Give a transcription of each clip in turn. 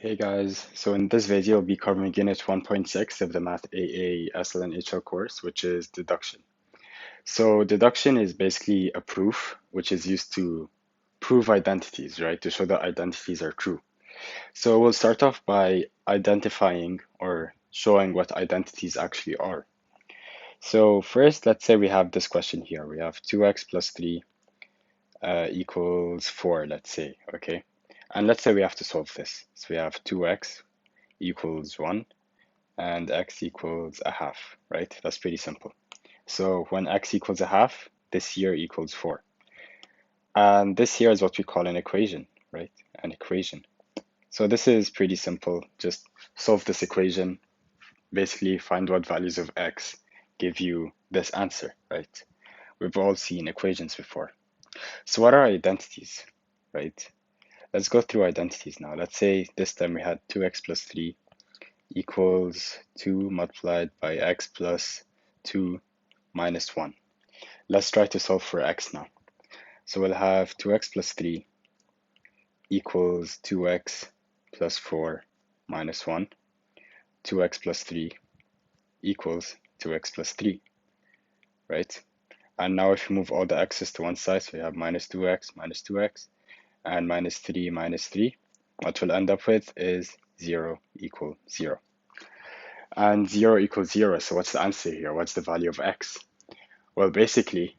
Hey guys, so in this video we'll be covering Unit 1.6 of the Math AA SLNHL course, which is deduction. So deduction is basically a proof which is used to prove identities, right? To show that identities are true. So we'll start off by identifying or showing what identities actually are. So first, let's say we have this question here. We have 2x plus 3 equals 4, let's say, okay? And let's say we have to solve this. So we have 2x equals 1 and x equals a half, right? That's pretty simple. So when x equals a half, this here equals 4. And this here is what we call an equation, right? An equation. So this is pretty simple. Just solve this equation, basically find what values of x give you this answer, right? We've all seen equations before. So what are identities, right? Let's go through identities now. Let's say this time we had 2x plus 3 equals 2 multiplied by x plus 2 minus 1. Let's try to solve for x now. So we'll have 2x plus 3 equals 2x plus 4 minus 1. 2x plus 3 equals 2x plus 3, right? And now if you move all the x's to one side, so we have minus 2x, and minus 3, what we'll end up with is 0 equals 0. And 0 equals 0, so what's the answer here? What's the value of x? Well, basically,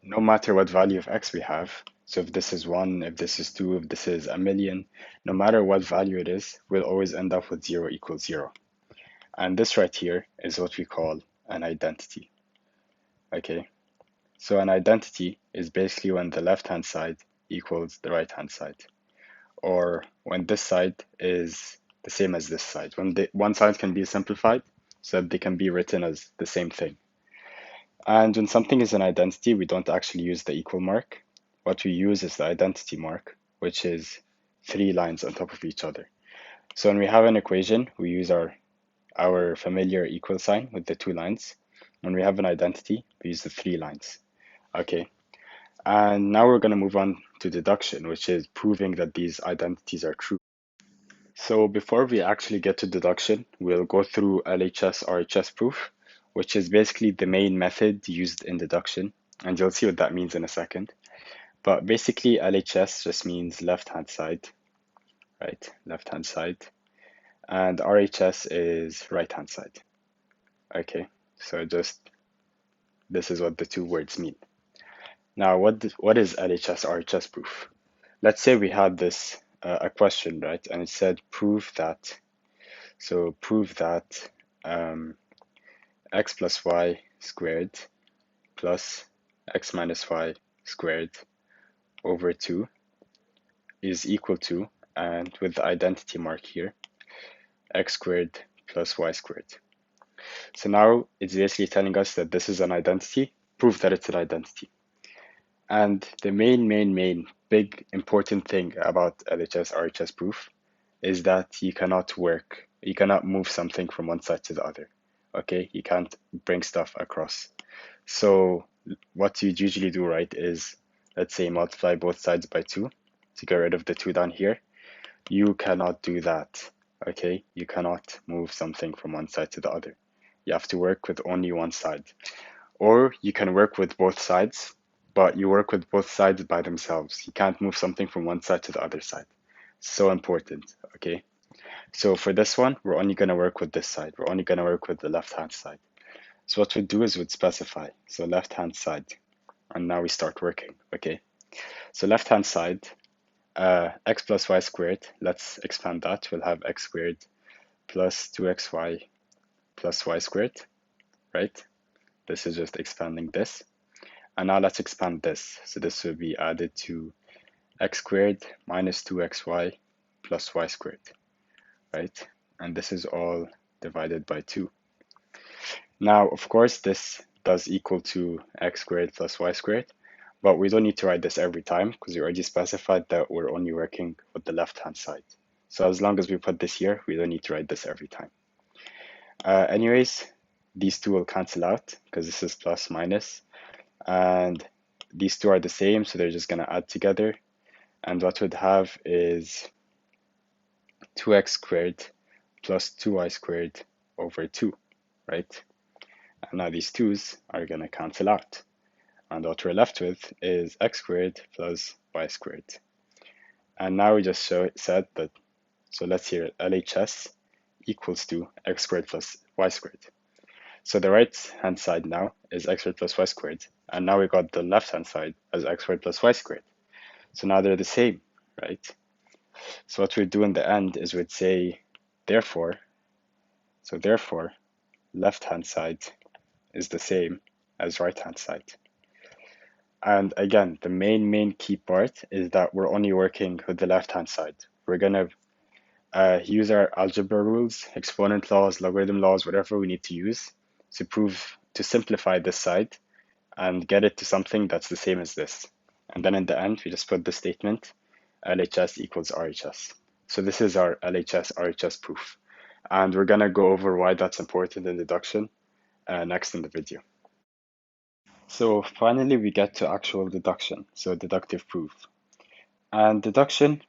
no matter what value of x we have, so if this is 1, if this is 2, if this is a million, no matter what value it is, we'll always end up with 0 equals 0. And this right here is what we call an identity. Okay, so an identity is basically when the left-hand side equals the right-hand side, or when this side is the same as this side, when one side can be simplified so that they can be written as the same thing. And when something is an identity, we don't actually use the equal mark. What we use is the identity mark, which is 3 lines on top of each other. So when we have an equation, we use our familiar equal sign with the 2 lines. When we have an identity, we use the 3 lines. Okay, and now we're going to move on to deduction, which is proving that these identities are true. So before we actually get to deduction, we'll go through LHS RHS proof, which is basically the main method used in deduction, and you'll see what that means in a second. But basically, LHS just means left-hand side, right? Left-hand side. And RHS is right-hand side. Okay, so just this is what the two words mean. Now, what is LHS RHS proof? Let's say we had this a question, right? And it said prove that. So prove that x plus y squared plus x minus y squared over 2 is equal to, and with the identity mark here, x squared plus y squared. So now it's basically telling us that this is an identity, prove that it's an identity. And the main big important thing about LHS RHS proof is that you cannot move something from one side to the other. Okay, you can't bring stuff across. So what you'd usually do, right, is let's say multiply both sides by 2 to get rid of the 2 down here. You cannot do that. Okay, you cannot move something from one side to the other. You have to work with only one side. Or you can work with both sides, but you work with both sides by themselves. You can't move something from one side to the other side. So important, okay? So for this one, we're only going to work with this side. We're only going to work with the left-hand side. So what we'd do is we'd specify, so left-hand side, and now we start working, okay? So left-hand side, x plus y squared, let's expand that. We'll have x squared plus 2xy plus y squared, right? This is just expanding this. And now let's expand this. So this will be added to x squared minus 2xy plus y squared, right? And this is all divided by 2. Now, of course, this does equal to x squared plus y squared, but we don't need to write this every time because we already specified that we're only working with the left-hand side. So as long as we put this here, we don't need to write this every time. Anyways, these two will cancel out because this is plus minus, and these two are the same, so they're just going to add together. And what we'd have is 2x squared plus 2y squared over 2, right? And now these 2's are going to cancel out. And what we're left with is x squared plus y squared. And now we just said that, so let's hear LHS equals to x squared plus y squared. So the right hand side now is x squared plus y squared. And now we got the left hand side as x squared plus y squared. So now they're the same, right? So what we'd do in the end is we'd say, therefore, left hand side is the same as right hand side. And again, the main key part is that we're only working with the left hand side. We're gonna use our algebra rules, exponent laws, logarithm laws, whatever we need to use to simplify this side and get it to something that's the same as this. And then in the end, we just put the statement LHS equals RHS. So this is our LHS RHS proof. And we're gonna go over why that's important in deduction next in the video. So finally, we get to actual deduction, so deductive proof. And deduction,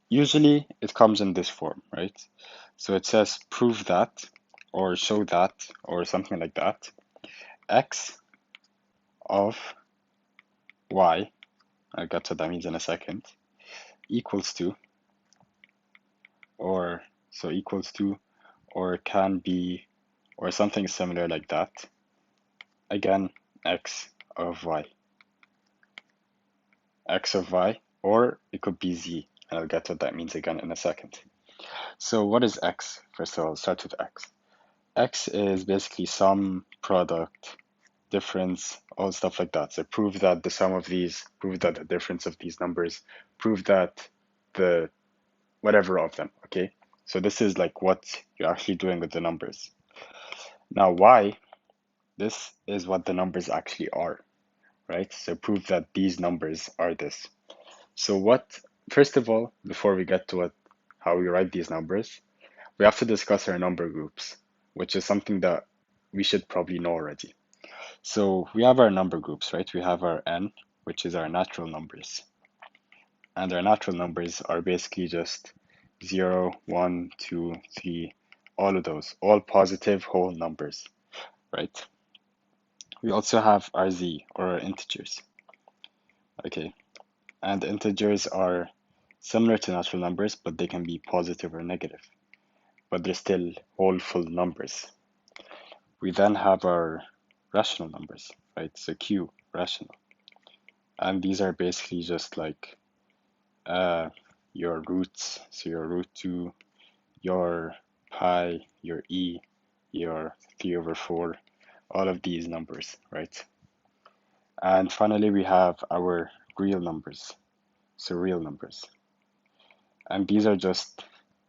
usually it comes in this form, right? So it says prove that, or show that, or something like that. X of y, I'll get to what that means in a second, equals to, or so equals to, or can be, or something similar like that. Again, x of y. X of y, or it could be z, and I'll get to what that means again in a second. So what is x? First of all, start with x. X is basically sum, product, difference, all stuff like that. So prove that the sum of these, prove that the difference of these numbers, prove that the whatever of them, okay? So this is like what you're actually doing with the numbers. Now y, this is what the numbers actually are, right? So prove that these numbers are this. So first of all, before we get to how we write these numbers, we have to discuss our number groups, which is something that we should probably know already. So we have our number groups, right? We have our n, which is our natural numbers. And our natural numbers are basically just 0, 1, 2, 3, all of those, all positive whole numbers, right? We also have our z, or our integers, okay? And integers are similar to natural numbers, but they can be positive or negative, but they're still whole full numbers. We then have our rational numbers, right? So q, rational. And these are basically just like your roots, so your root 2, your pi, your e, your 3 over 4, all of these numbers, right? And finally, we have our real numbers, so real numbers. And these are just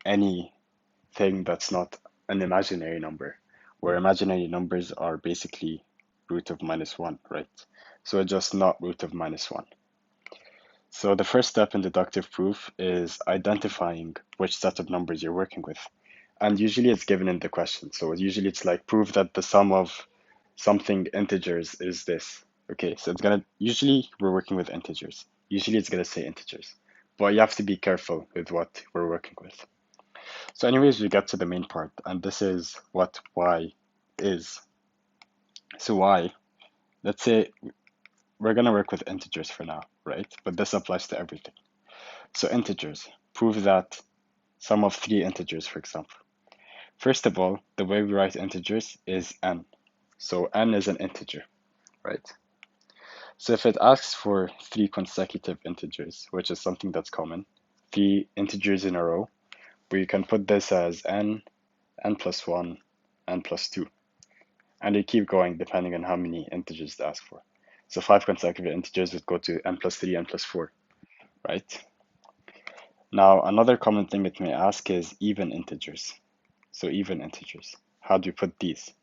anything that's not an imaginary number, where imaginary numbers are basically root of -1, right? So it's just not root of -1. So the first step in deductive proof is identifying which set of numbers you're working with. And usually it's given in the question. So usually it's like prove that the sum of something integers is this. Okay, so usually we're working with integers. Usually it's gonna say integers. But you have to be careful with what we're working with. So anyways, we get to the main part, and this is what y is. So y, let's say we're gonna work with integers for now, right? But this applies to everything. So integers, prove that sum of 3 integers, for example. First of all, the way we write integers is n. So n is an integer, right? So if it asks for 3 consecutive integers, which is something that's common, 3 integers in a row, we can put this as n, n plus 1, n plus 2. And you keep going depending on how many integers they ask for. So 5 consecutive integers would go to n plus 3, n plus 4, right? Now, another common thing it may ask is even integers. So even integers. How do we put these?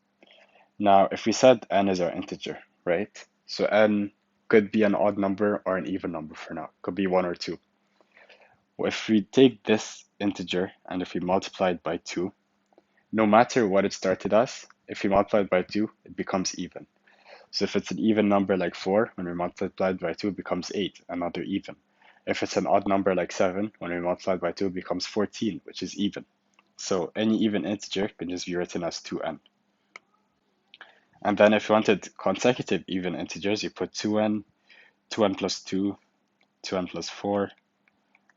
Now, if we said n is our integer, right? So n could be an odd number or an even number for now. Could be 1 or 2. Well, if we take this integer and if we multiply it by 2, no matter what it started as, if we multiply it by 2, it becomes even. So if it's an even number like 4, when we multiply it by 2, it becomes 8, another even. If it's an odd number like 7, when we multiply it by 2, it becomes 14, which is even. So any even integer can just be written as 2n. And then if you wanted consecutive even integers, you put 2n, 2n plus 2, 2n plus 4,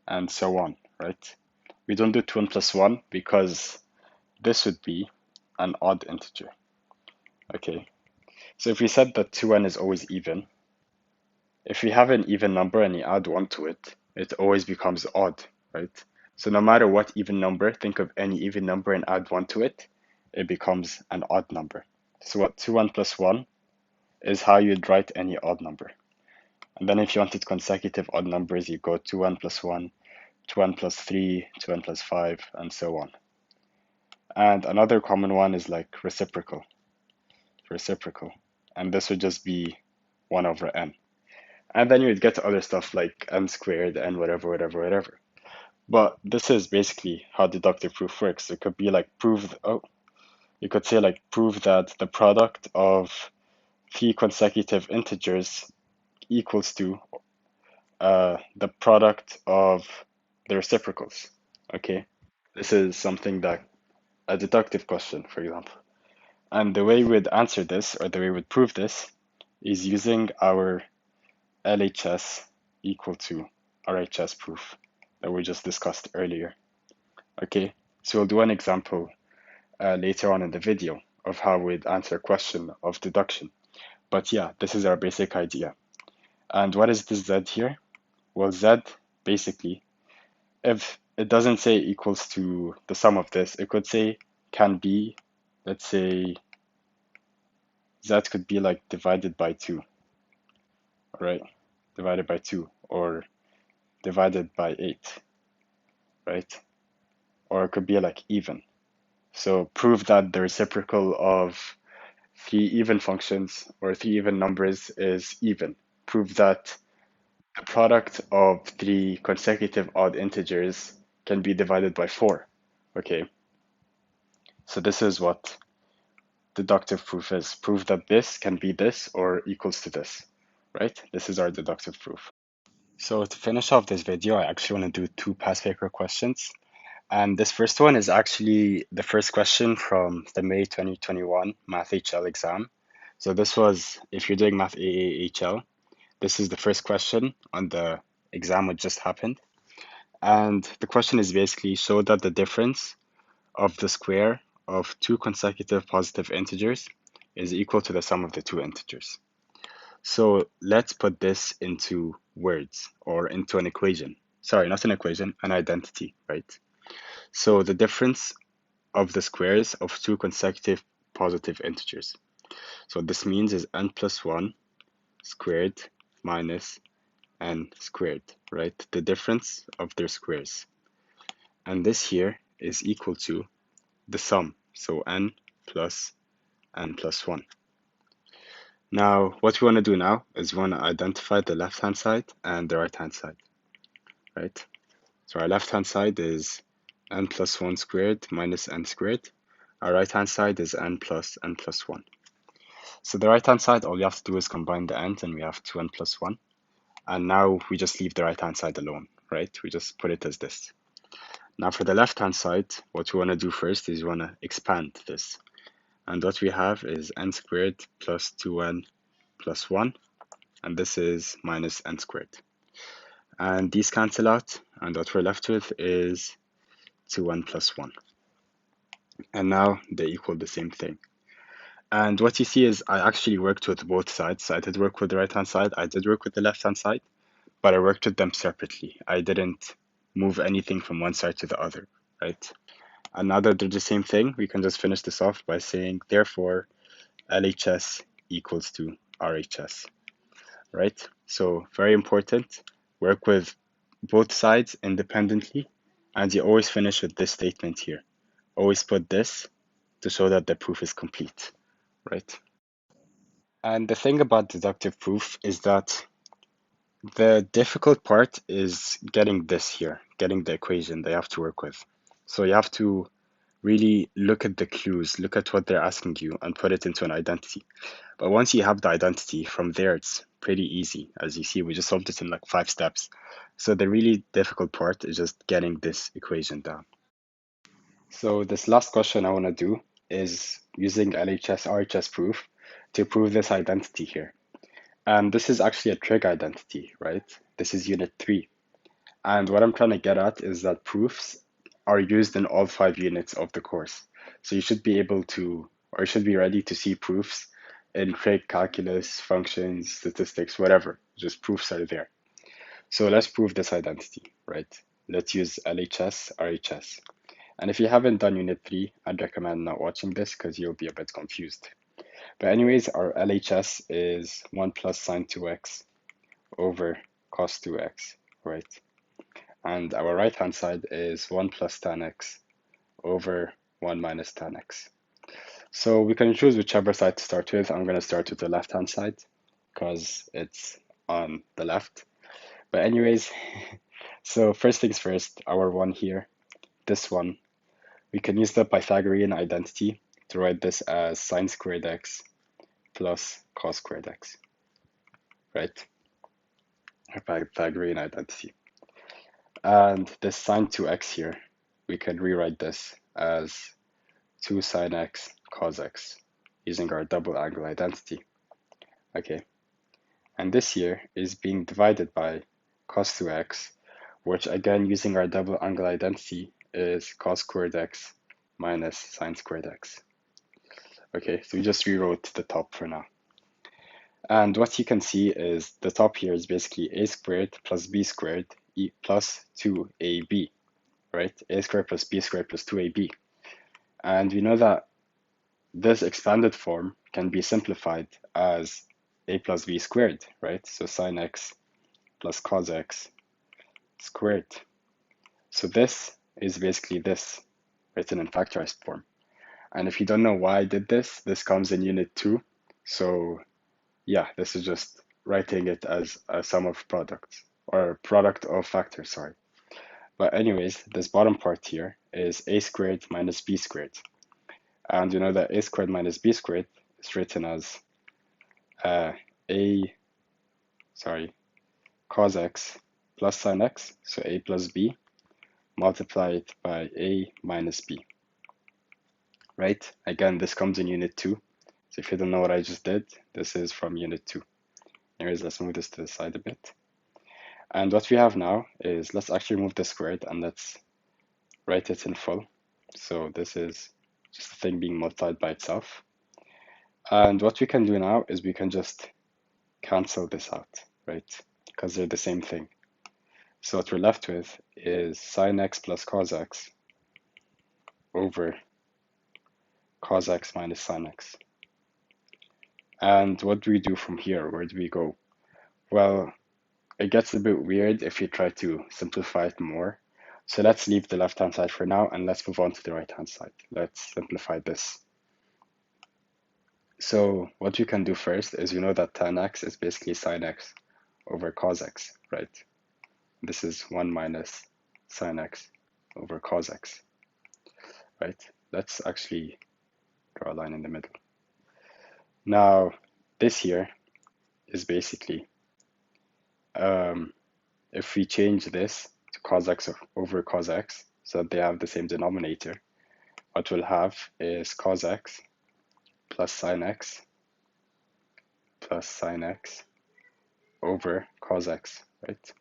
and so on, right? We don't do 2n plus 1 because this would be an odd integer. Okay, so if we said that 2n is always even, if we have an even number and you add 1 to it, it always becomes odd, right? So no matter what even number, think of any even number and add 1 to it, it becomes an odd number. So what 2n plus 1 is how you'd write any odd number. And then if you wanted consecutive odd numbers, you go 2n plus 1, 2n plus 3, 2n plus 5, and so on. And another common one is like reciprocal. And this would just be 1 over n. And then you would get to other stuff like n squared, n whatever. But this is basically how deductive proof works. It could be like you could say like prove that the product of 3 consecutive integers equals to the product of the reciprocals. Okay, this is something that a deductive question, for example. And the way we'd answer this, or the way we'd prove this, is using our LHS equal to RHS proof that we just discussed earlier. Okay, so we'll do an example later on in the video of how we'd answer a question of deduction. But yeah, this is our basic idea. And what is this Z here? Well, Z basically, if it doesn't say equals to the sum of this, it could say can be, let's say, Z could be like divided by 2, right? Divided by 2, or divided by 8, right? Or it could be like even. So prove that the reciprocal of 3 even functions or 3 even numbers is even. Prove that the product of 3 consecutive odd integers can be divided by 4. Okay, so this is what deductive proof is. Prove that this can be this or equals to this, right? This is our deductive proof. So to finish off this video, I actually want to do 2 past paper questions. And this first one is actually the first question from the May 2021 Math HL exam. So this was, if you're doing Math AAHL, this is the first question on the exam which just happened. And the question is basically show that the difference of the square of 2 consecutive positive integers is equal to the sum of the 2 integers. So let's put this into words or into an equation. Sorry, not an equation, an identity, right? So the difference of the squares of 2 consecutive positive integers. So this means is n plus 1 squared minus n squared, right? The difference of their squares. And this here is equal to the sum, so n plus 1. Now, what we want to do now is we want to identify the left-hand side and the right-hand side, right? So our left-hand side is n plus 1 squared minus n squared. Our right-hand side is n plus 1. So the right-hand side, all you have to do is combine the n's and we have 2n plus 1. And now we just leave the right-hand side alone, right? We just put it as this. Now for the left-hand side, what we want to do first is we want to expand this. And what we have is n squared plus 2n plus 1, and this is minus n squared. And these cancel out, and what we're left with is 2n plus 1. And now they equal the same thing. And what you see is I actually worked with both sides. So I did work with the right-hand side, I did work with the left-hand side, but I worked with them separately. I didn't move anything from one side to the other, right? And now that they're the same thing, we can just finish this off by saying, therefore, LHS equals to RHS, right? So very important, work with both sides independently, and you always finish with this statement here. Always put this to show that the proof is complete, right? And the thing about deductive proof is that the difficult part is getting this here, getting the equation they have to work with. So you have to really look at the clues, look at what they're asking you, and put it into an identity. But once you have the identity, from there it's pretty easy. As you see, we just solved it in like 5 steps. So the really difficult part is just getting this equation down. So this last question I want to do is using LHS RHS proof to prove this identity here. And this is actually a trig identity, right? This is unit 3. And what I'm trying to get at is that proofs are used in all 5 units of the course. So you should be able to, or you should be ready to see proofs in trig, calculus, functions, statistics, whatever. Just proofs are there. So let's prove this identity, right? Let's use LHS, RHS. And if you haven't done unit 3, I'd recommend not watching this because you'll be a bit confused. But anyways, our LHS is 1 plus sine 2x over cos 2x, right? And our right-hand side is 1 plus tan x over 1 minus tan x. So we can choose whichever side to start with. I'm going to start with the left-hand side because it's on the left. But anyways, so first things first, our one here, this one, we can use the Pythagorean identity to write this as sine squared x plus cos squared x, right? Pythagorean identity. And this sine 2x here, we can rewrite this as 2 sine x cos x using our double angle identity. Okay, and this here is being divided by cos 2x, which again using our double angle identity is cos squared x minus sine squared x. Okay, so we just rewrote the top for now. And what you can see is the top here is basically a squared plus b squared plus 2ab, right? A squared plus b squared plus 2ab. And we know that this expanded form can be simplified as a plus b squared, right? So sine x plus cos x squared. So this is basically this written in factorized form. And if you don't know why I did this, this comes in unit 2. So yeah, this is just writing it as a sum of products or product of factors, sorry. But anyways, this bottom part here is a squared minus b squared. And you know that a squared minus b squared is written as cos x plus sine x, so a plus b, multiplied by a minus b, right? Again, this comes in unit 2. So if you don't know what I just did, this is from unit 2. Anyways, let's move this to the side a bit. And what we have now is, let's actually remove the squared and let's write it in full. So this is just a thing being multiplied by itself. And what we can do now is we can just cancel this out, right? Because they're the same thing. So what we're left with is sine x plus cos x over cos x minus sine x. And what do we do from here? Where do we go? Well, it gets a bit weird if you try to simplify it more. So let's leave the left-hand side for now and let's move on to the right-hand side. Let's simplify this. So what you can do first is, you know that tan x is basically sine x over cos x, right? This is 1 minus sine x over cos x, right? Let's actually draw a line in the middle. Now, this here is basically, if we change this to cos x over cos x, so that they have the same denominator, what we'll have is cos x plus sine x over cos x, right?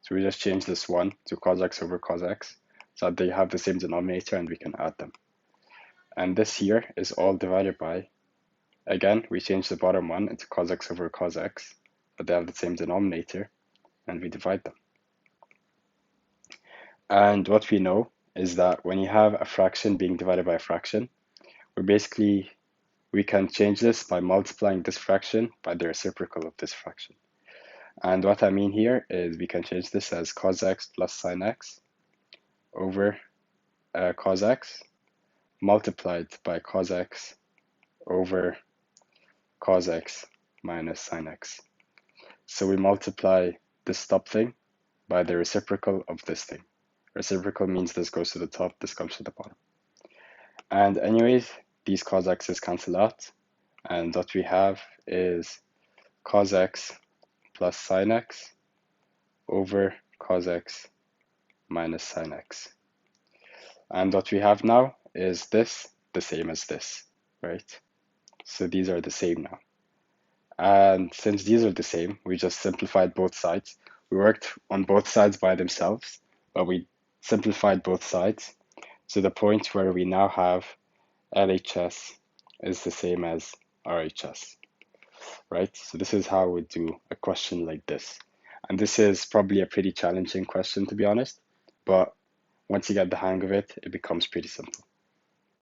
So we just change this 1 to cos x over cos x, so that they have the same denominator and we can add them. And this here is all divided by, again, we change the bottom one into cos x over cos x, but they have the same denominator, and we divide them. And what we know is that when you have a fraction being divided by a fraction, we can change this by multiplying this fraction by the reciprocal of this fraction. And what I mean here is we can change this as cos x plus sine x over cos x multiplied by cos x over cos x minus sine x. So we multiply this top thing by the reciprocal of this thing. Reciprocal means this goes to the top, this comes to the bottom. And anyways, these cos x's cancel out, and what we have is cos x plus sin x over cos x minus sin x. And what we have now is this the same as this, right? So these are the same now. And since these are the same, we just simplified both sides. We worked on both sides by themselves, but we simplified both sides to the point where we now have LHS is the same as RHS, right? So this is how we do a question like this. And this is probably a pretty challenging question, to be honest, but once you get the hang of it, it becomes pretty simple.